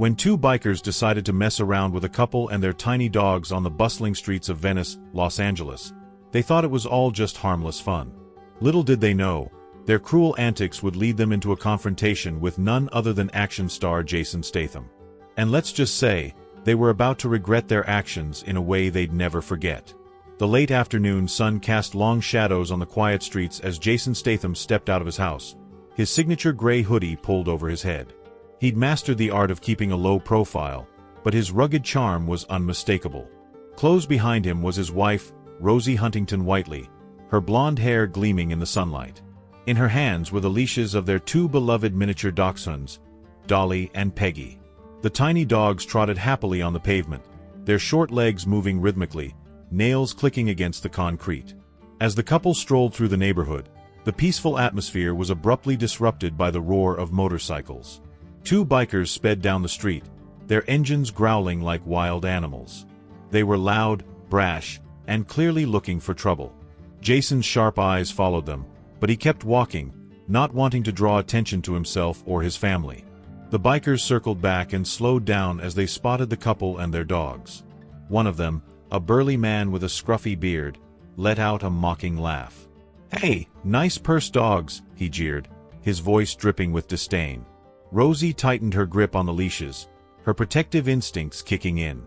When two bikers decided to mess around with a couple and their tiny dogs on the bustling streets of Venice, Los Angeles, they thought it was all just harmless fun. Little did they know, their cruel antics would lead them into a confrontation with none other than action star Jason Statham. And let's just say, they were about to regret their actions in a way they'd never forget. The late afternoon sun cast long shadows on the quiet streets as Jason Statham stepped out of his house, his signature gray hoodie pulled over his head. He'd mastered the art of keeping a low profile, but his rugged charm was unmistakable. Close behind him was his wife, Rosie Huntington Whiteley, her blonde hair gleaming in the sunlight. In her hands were the leashes of their two beloved miniature dachshunds, Dolly and Peggy. The tiny dogs trotted happily on the pavement, their short legs moving rhythmically, nails clicking against the concrete. As the couple strolled through the neighborhood, the peaceful atmosphere was abruptly disrupted by the roar of motorcycles. Two bikers sped down the street, their engines growling like wild animals. They were loud, brash, and clearly looking for trouble. Jason's sharp eyes followed them, but he kept walking, not wanting to draw attention to himself or his family. The bikers circled back and slowed down as they spotted the couple and their dogs. One of them, a burly man with a scruffy beard, let out a mocking laugh. "Hey, nice purse dogs," he jeered, his voice dripping with disdain. Rosie tightened her grip on the leashes, her protective instincts kicking in.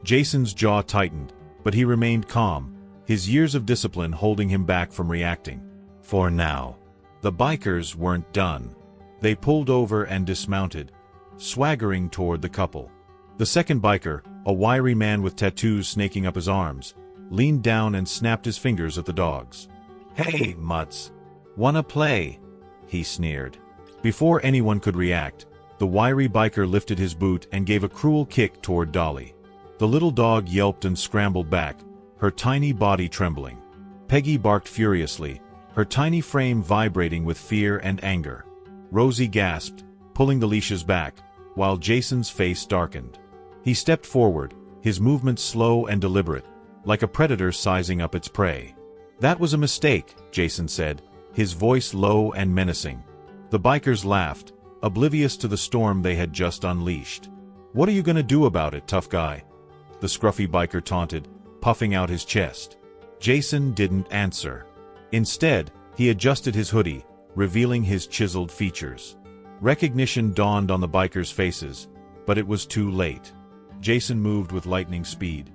Jason's jaw tightened, but he remained calm, his years of discipline holding him back from reacting. For now. The bikers weren't done. They pulled over and dismounted, swaggering toward the couple. The second biker, a wiry man with tattoos snaking up his arms, leaned down and snapped his fingers at the dogs. "Hey, mutts. Wanna play?" he sneered. Before anyone could react, the wiry biker lifted his boot and gave a cruel kick toward Dolly. The little dog yelped and scrambled back, her tiny body trembling. Peggy barked furiously, her tiny frame vibrating with fear and anger. Rosie gasped, pulling the leashes back, while Jason's face darkened. He stepped forward, his movements slow and deliberate, like a predator sizing up its prey. "That was a mistake," Jason said, his voice low and menacing. The bikers laughed, oblivious to the storm they had just unleashed. "What are you gonna do about it, tough guy?" the scruffy biker taunted, puffing out his chest. Jason didn't answer. Instead, he adjusted his hoodie, revealing his chiseled features. Recognition dawned on the bikers' faces, but it was too late. Jason moved with lightning speed,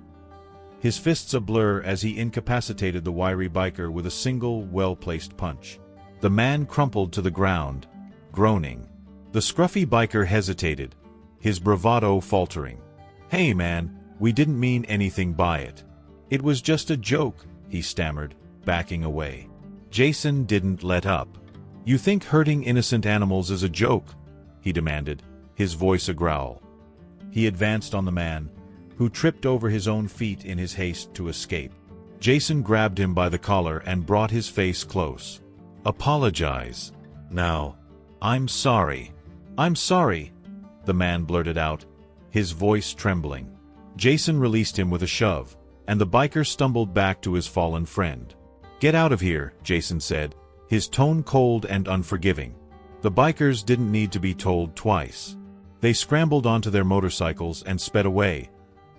his fists a blur as he incapacitated the wiry biker with a single, well-placed punch. The man crumpled to the ground, groaning. The scruffy biker hesitated, his bravado faltering. "Hey man, we didn't mean anything by it. It was just a joke," he stammered, backing away. Jason didn't let up. "You think hurting innocent animals is a joke?" he demanded, his voice a growl. He advanced on the man, who tripped over his own feet in his haste to escape. Jason grabbed him by the collar and brought his face close. "Apologize. Now. I'm sorry." "I'm sorry," the man blurted out, his voice trembling. Jason released him with a shove, and the biker stumbled back to his fallen friend. "Get out of here," Jason said, his tone cold and unforgiving. The bikers didn't need to be told twice. They scrambled onto their motorcycles and sped away,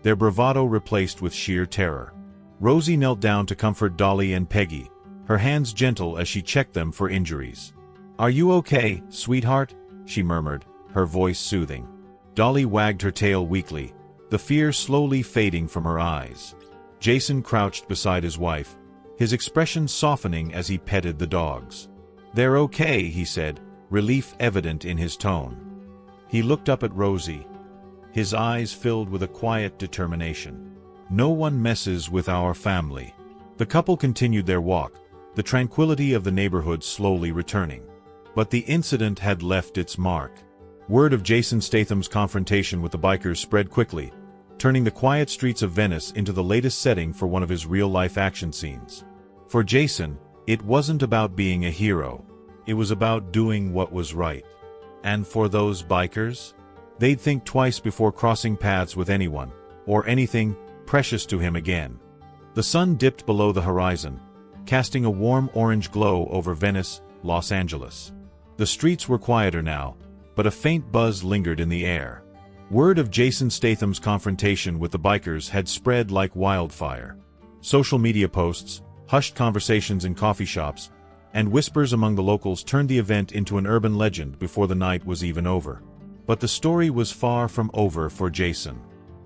their bravado replaced with sheer terror. Rosie knelt down to comfort Dolly and Peggy, her hands gentle as she checked them for injuries. "Are you okay, sweetheart?" she murmured, her voice soothing. Dolly wagged her tail weakly, the fear slowly fading from her eyes. Jason crouched beside his wife, his expression softening as he petted the dogs. "They're okay," he said, relief evident in his tone. He looked up at Rosie, his eyes filled with a quiet determination. "No one messes with our family." The couple continued their walk, the tranquility of the neighborhood slowly returning. But the incident had left its mark. Word of Jason Statham's confrontation with the bikers spread quickly, turning the quiet streets of Venice into the latest setting for one of his real-life action scenes. For Jason, it wasn't about being a hero. It was about doing what was right. And for those bikers? They'd think twice before crossing paths with anyone, or anything, precious to him again. The sun dipped below the horizon, casting a warm orange glow over Venice, Los Angeles. The streets were quieter now, but a faint buzz lingered in the air. Word of Jason Statham's confrontation with the bikers had spread like wildfire. Social media posts, hushed conversations in coffee shops, and whispers among the locals turned the event into an urban legend before the night was even over. But the story was far from over for Jason.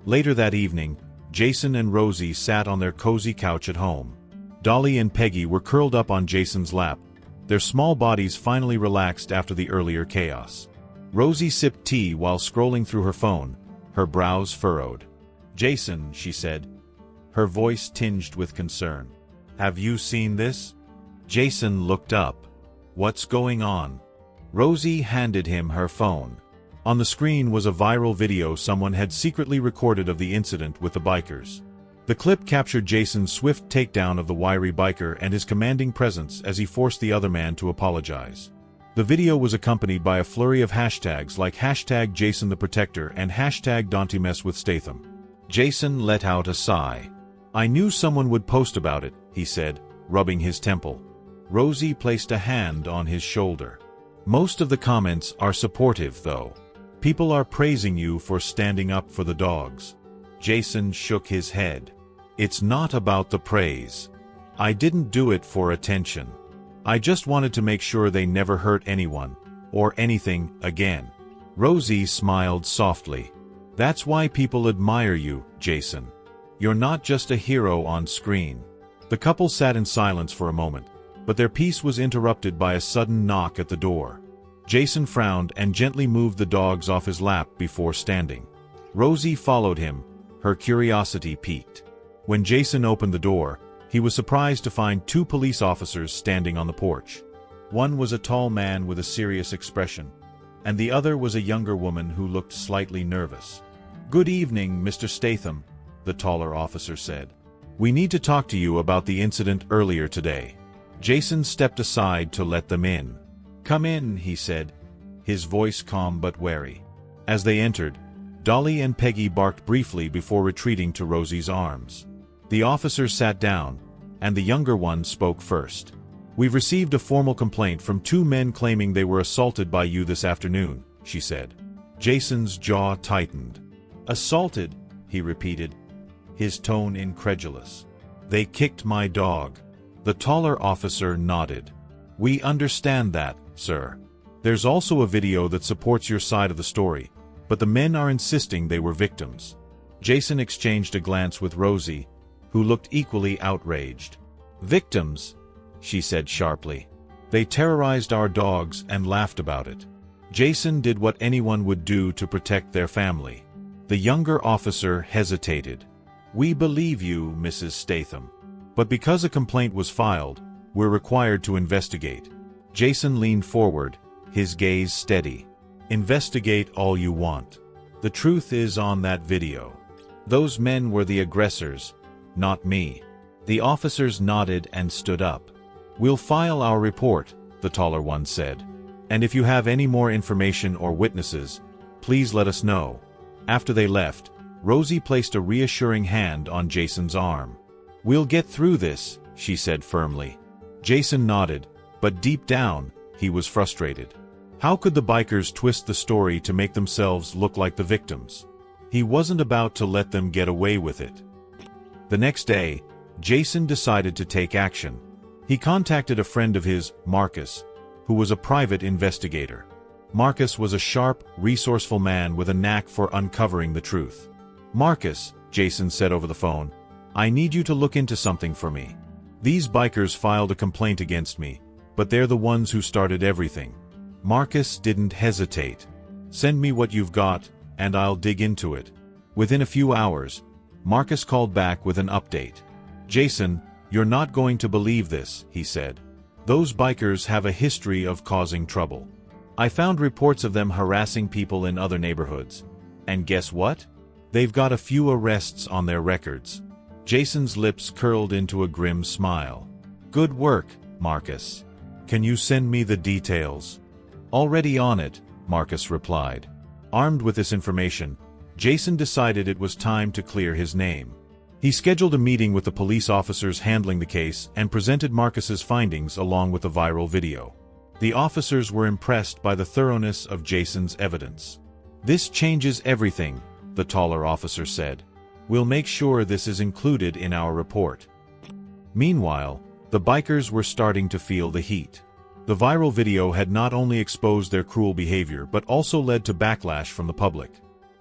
Later that evening, Jason and Rosie sat on their cozy couch at home. Dolly and Peggy were curled up on Jason's lap, their small bodies finally relaxed after the earlier chaos. Rosie sipped tea while scrolling through her phone, her brows furrowed. "Jason," she said, her voice tinged with concern. "Have you seen this?" Jason looked up. "What's going on?" Rosie handed him her phone. On the screen was a viral video someone had secretly recorded of the incident with the bikers. The clip captured Jason's swift takedown of the wiry biker and his commanding presence as he forced the other man to apologize. The video was accompanied by a flurry of hashtags like #JasonTheProtector and #Don'tMessWithStatham. Jason let out a sigh. "I knew someone would post about it," he said, rubbing his temple. Rosie placed a hand on his shoulder. "Most of the comments are supportive, though. People are praising you for standing up for the dogs." Jason shook his head. "It's not about the praise. I didn't do it for attention. I just wanted to make sure they never hurt anyone, or anything, again." Rosie smiled softly. "That's why people admire you, Jason. You're not just a hero on screen." The couple sat in silence for a moment, but their peace was interrupted by a sudden knock at the door. Jason frowned and gently moved the dogs off his lap before standing. Rosie followed him, her curiosity piqued. When Jason opened the door, he was surprised to find two police officers standing on the porch. One was a tall man with a serious expression, and the other was a younger woman who looked slightly nervous. "Good evening, Mr. Statham," the taller officer said. "We need to talk to you about the incident earlier today." Jason stepped aside to let them in. "Come in," he said, his voice calm but wary. As they entered, Dolly and Peggy barked briefly before retreating to Rosie's arms. The officers sat down, and the younger one spoke first. "We've received a formal complaint from two men claiming they were assaulted by you this afternoon," she said. Jason's jaw tightened. "Assaulted?" he repeated, his tone incredulous. "They kicked my dog." The taller officer nodded. "We understand that, sir. There's also a video that supports your side of the story, but the men are insisting they were victims." Jason exchanged a glance with Rosie, who looked equally outraged. "Victims?" she said sharply. "They terrorized our dogs and laughed about it." Jason did what anyone would do to protect their family. The younger officer hesitated. "We believe you, Mrs. Statham. But because a complaint was filed, we're required to investigate." Jason leaned forward, his gaze steady. "Investigate all you want. The truth is on that video. Those men were the aggressors, not me." The officers nodded and stood up. "We'll file our report," the taller one said. "And if you have any more information or witnesses, please let us know." After they left, Rosie placed a reassuring hand on Jason's arm. "We'll get through this," she said firmly. Jason nodded, but deep down, he was frustrated. How could the bikers twist the story to make themselves look like the victims? He wasn't about to let them get away with it. The next day, Jason decided to take action. He contacted a friend of his, Marcus, who was a private investigator. Marcus was a sharp, resourceful man with a knack for uncovering the truth. "Marcus," Jason said over the phone, "I need you to look into something for me. These bikers filed a complaint against me, but they're the ones who started everything." Marcus didn't hesitate. "Send me what you've got, and I'll dig into it." Within a few hours, Marcus called back with an update. "Jason, you're not going to believe this," he said. "Those bikers have a history of causing trouble. I found reports of them harassing people in other neighborhoods. And guess what? They've got a few arrests on their records." Jason's lips curled into a grim smile. "Good work, Marcus. Can you send me the details?" "Already on it," Marcus replied. Armed with this information, Jason decided it was time to clear his name. He scheduled a meeting with the police officers handling the case and presented Marcus's findings along with the viral video. The officers were impressed by the thoroughness of Jason's evidence. "This changes everything," the taller officer said. "We'll make sure this is included in our report." Meanwhile, the bikers were starting to feel the heat. The viral video had not only exposed their cruel behavior but also led to backlash from the public.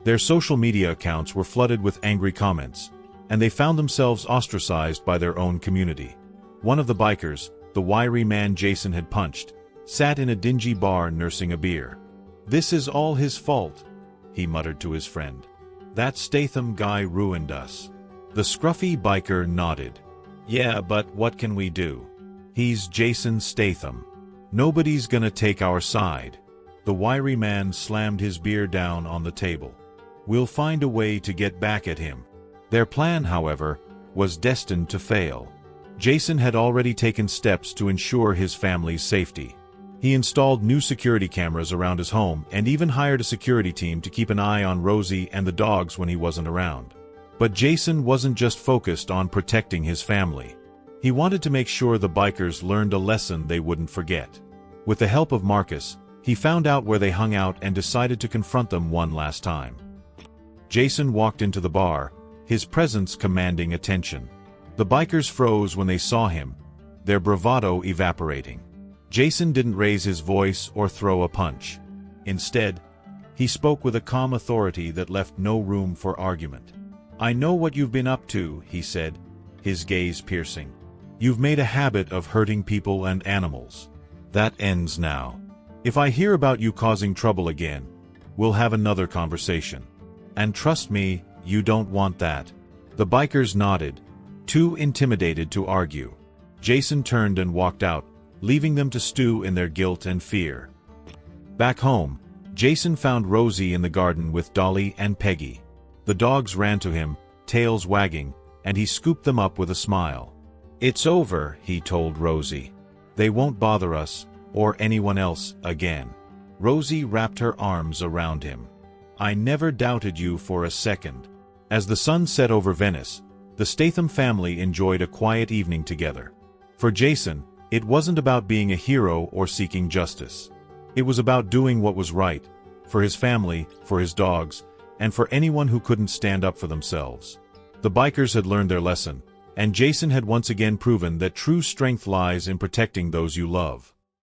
Their social media accounts were flooded with angry comments, and they found themselves ostracized by their own community. One of the bikers, the wiry man Jason had punched, sat in a dingy bar nursing a beer. "This is all his fault," he muttered to his friend. "That Statham guy ruined us." The scruffy biker nodded. "Yeah, but what can we do? He's Jason Statham. Nobody's gonna take our side." The wiry man slammed his beer down on the table. "We'll find a way to get back at him." Their plan, however, was destined to fail. Jason had already taken steps to ensure his family's safety. He installed new security cameras around his home and even hired a security team to keep an eye on Rosie and the dogs when he wasn't around. But Jason wasn't just focused on protecting his family. He wanted to make sure the bikers learned a lesson they wouldn't forget. With the help of Marcus, he found out where they hung out and decided to confront them one last time. Jason walked into the bar, his presence commanding attention. The bikers froze when they saw him, their bravado evaporating. Jason didn't raise his voice or throw a punch. Instead, he spoke with a calm authority that left no room for argument. "I know what you've been up to," he said, his gaze piercing. "You've made a habit of hurting people and animals. That ends now. If I hear about you causing trouble again, we'll have another conversation. And trust me, you don't want that." The bikers nodded, too intimidated to argue. Jason turned and walked out, leaving them to stew in their guilt and fear. Back home, Jason found Rosie in the garden with Dolly and Peggy. The dogs ran to him, tails wagging, and he scooped them up with a smile. "It's over," he told Rosie. "They won't bother us, or anyone else, again." Rosie wrapped her arms around him. "I never doubted you for a second." As the sun set over Venice, the Statham family enjoyed a quiet evening together. For Jason, it wasn't about being a hero or seeking justice. It was about doing what was right, for his family, for his dogs, and for anyone who couldn't stand up for themselves. The bikers had learned their lesson, and Jason had once again proven that true strength lies in protecting those you love.